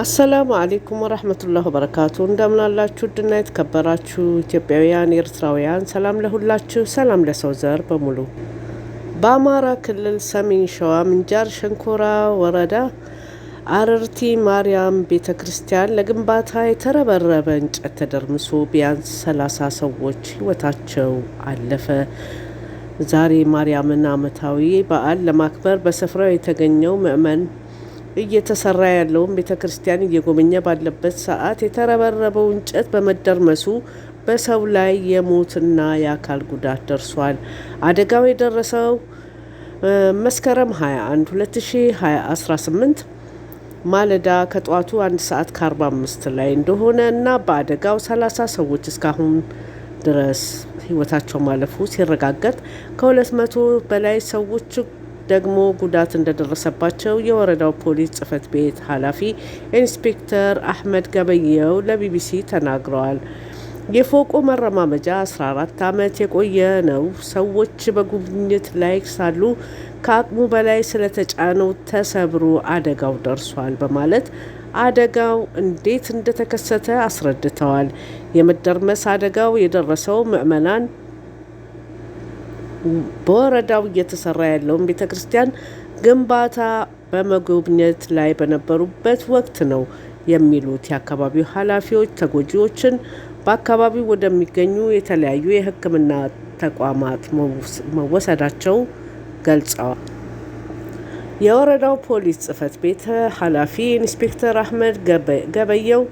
አሰላሙ አለይኩም ወራህመቱላሂ ወበረካቱ። እንደምን አላችሁ? ድና የተከበራችሁ ኢትዮጵያውያን ኤርትራውያን፣ ሰላም ለሁላችሁ፣ ሰላም ለሰው ዘር በሙሉ። በአማራ ክልል ሰሜን ሸዋ ምንጃር ሸንኮራ ወረዳ አረርቲ ማርያም ቤተ ክርስቲያን ለግንባታ የተረበረበ እንጨት ተደርምሶ ቢያንስ 30 ሰዎች ሕይወታቸው አለፈ። ዛሬ ማርያምን ዓመታዊ በዓል ለማክበር በስፍራው የተገኘው ምዕመን እየተሰራ ያለውን ቤተ ክርስቲያን እየጎበኘ ባለበት ሰዓት የተረበረበው እንጨት በመደርመሱ በሰው ላይ የሞትና የአካል ጉዳት ደርሷል። አደጋው የደረሰው መስከረም 21 2018 ማለዳ ከጠዋቱ 1 ሰዓት ከ45 ላይ እንደሆነ እና በአደጋው 30 ሰዎች እስካሁን ድረስ ሕይወታቸው ማለፉ ሲረጋገጥ ከ200 በላይ ሰዎች ደግሞ ጉዳት እንደደረሰባቸው የወረዳው ፖሊስ ጽሕፈት ቤት ኃላፊ ኢንስፔክተር አህመድ ገበየው ለቢቢሲ ተናግረዋል። የፎቁ መረማመጃ 14 ዓመት የቆየ ነው። ሰዎች በጉብኝት ላይ ሳሉ ከአቅሙ በላይ ስለተጫነው ተሰብሮ አደጋው ደርሷል በማለት አደጋው እንዴት እንደተከሰተ አስረድተዋል። የመደርመስ አደጋው የደረሰው ምዕመናን በወረዳው እየተሰራ ያለውን ቤተ ክርስቲያን ግንባታ በመጎብኘት ላይ በነበሩበት ወቅት ነው የሚሉት የአካባቢው ኃላፊዎች ተጎጂዎችን በአካባቢው ወደሚገኙ የተለያዩ የሕክምና ተቋማት መወሰዳቸው ገልጸዋል። የወረዳው ፖሊስ ጽሕፈት ቤት ኃላፊ ኢንስፔክተር አህመድ ገበየው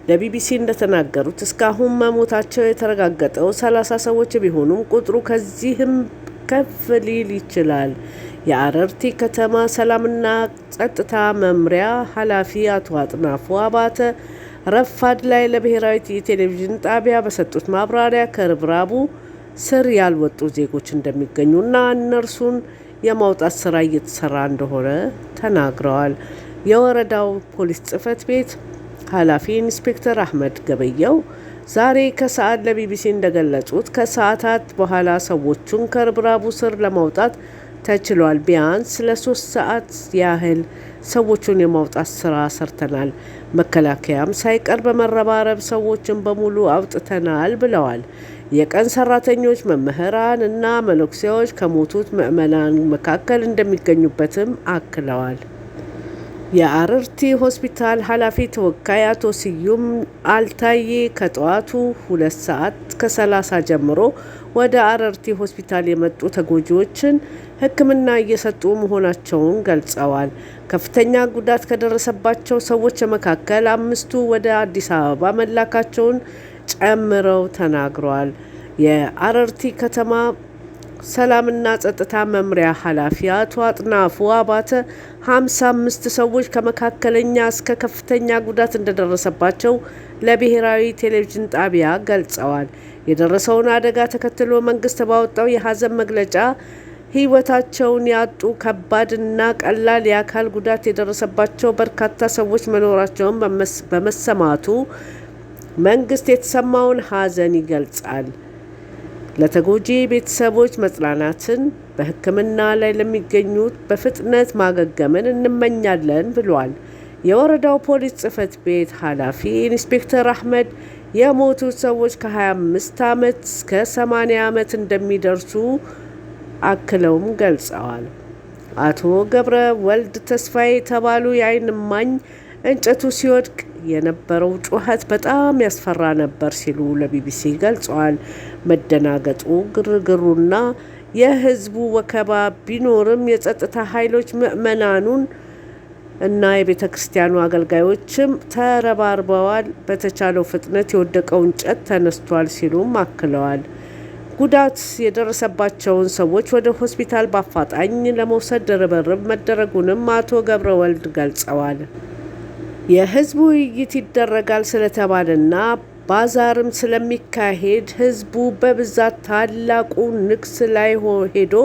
ለቢቢሲ እንደተናገሩት እስካሁን መሞታቸው የተረጋገጠው 30 ሰዎች ቢሆኑም ቁጥሩ ከዚህም ከፍ ሊል ይችላል። የአረርቲ ከተማ ሰላምና ጸጥታ መምሪያ ኃላፊ አቶ አጥናፉ አባተ ረፋድ ላይ ለብሔራዊ ቴሌቪዥን ጣቢያ በሰጡት ማብራሪያ ከርብራቡ ስር ያልወጡ ዜጎች እንደሚገኙና እነርሱን የማውጣት ስራ እየተሰራ እንደሆነ ተናግረዋል። የወረዳው ፖሊስ ጽሕፈት ቤት ኃላፊ ኢንስፔክተር አህመድ ገበየው ዛሬ ከሰዓት ለቢቢሲ እንደገለጹት ከሰዓታት በኋላ ሰዎቹን ከርብራቡ ስር ለማውጣት ተችሏል። ቢያንስ ለ3 ሰዓት ያህል ሰዎቹን የማውጣት ስራ ሰርተናል። መከላከያም ሳይቀር በመረባረብ ሰዎችን በሙሉ አውጥተናል ብለዋል። የቀን ሰራተኞች፣ መምህራን እና መነኩሴዎች ከሞቱት ምዕመናን መካከል እንደሚገኙበትም አክለዋል። የአረርቲ ሆስፒታል ኃላፊ ተወካይ አቶ ስዩም አልታዬ ከጠዋቱ 2 ሰዓት ከ30 ጀምሮ ወደ አረርቲ ሆስፒታል የመጡ ተጎጂዎችን ሕክምና እየሰጡ መሆናቸውን ገልጸዋል። ከፍተኛ ጉዳት ከደረሰባቸው ሰዎች መካከል 5ቱ ወደ አዲስ አበባ መላካቸውን ጨምረው ተናግረዋል። የአረርቲ ከተማ ሰላምና ጸጥታ መምሪያ ኃላፊ አቶ አጥናፉ አባተ 55 ሰዎች ከመካከለኛ እስከ ከፍተኛ ጉዳት እንደደረሰባቸው ለብሔራዊ ቴሌቪዥን ጣቢያ ገልጸዋል። የደረሰውን አደጋ ተከትሎ መንግስት ባወጣው የሀዘን መግለጫ ሕይወታቸውን ያጡ ከባድና ቀላል የአካል ጉዳት የደረሰባቸው በርካታ ሰዎች መኖራቸውን በመሰማቱ መንግስት የተሰማውን ሀዘን ይገልጻል። ለተጎጂ ቤተሰቦች መጽናናትን፣ በሕክምና ላይ ለሚገኙት በፍጥነት ማገገምን እንመኛለን ብሏል። የወረዳው ፖሊስ ጽሕፈት ቤት ኃላፊ ኢንስፔክተር አህመድ የሞቱት ሰዎች ከ25 ዓመት እስከ 80 ዓመት እንደሚደርሱ አክለውም ገልጸዋል። አቶ ገብረ ወልድ ተስፋዬ የተባሉ የዓይን እማኝ እንጨቱ ሲወድቅ የነበረው ጩኸት በጣም ያስፈራ ነበር ሲሉ ለቢቢሲ ገልጸዋል። መደናገጡ፣ ግርግሩና የህዝቡ ወከባ ቢኖርም የጸጥታ ኃይሎች ምዕመናኑን እና የቤተ ክርስቲያኑ አገልጋዮችም ተረባርበዋል። በተቻለው ፍጥነት የወደቀው እንጨት ተነስቷል ሲሉም አክለዋል። ጉዳት የደረሰባቸውን ሰዎች ወደ ሆስፒታል በአፋጣኝ ለመውሰድ ርብርብ መደረጉንም አቶ ገብረ ወልድ ገልጸዋል። የህዝቡ ውይይት ይደረጋል ስለተባለና ባዛርም ስለሚካሄድ ህዝቡ በብዛት ታላቁ ንግስ ላይ ሄዶ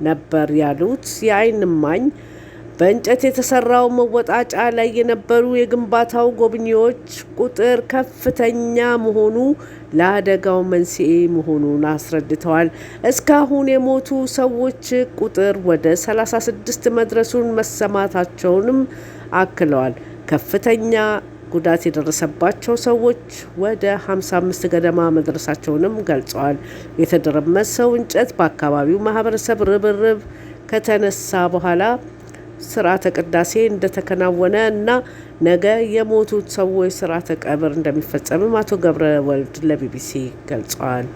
ነበር ያሉት የዓይን እማኝ በእንጨት የተሰራው መወጣጫ ላይ የነበሩ የግንባታው ጎብኚዎች ቁጥር ከፍተኛ መሆኑ ለአደጋው መንስኤ መሆኑን አስረድተዋል። እስካሁን የሞቱ ሰዎች ቁጥር ወደ 36 መድረሱን መሰማታቸውንም አክለዋል። ከፍተኛ ጉዳት የደረሰባቸው ሰዎች ወደ 55 ገደማ መድረሳቸውንም ገልጸዋል። የተደረመሰው እንጨት በአካባቢው ማህበረሰብ ርብርብ ከተነሳ በኋላ ስርዓተ ቅዳሴ እንደተከናወነ እና ነገ የሞቱት ሰዎች ስርዓተ ቀብር እንደሚፈጸምም አቶ ገብረ ወልድ ለቢቢሲ ገልጸዋል።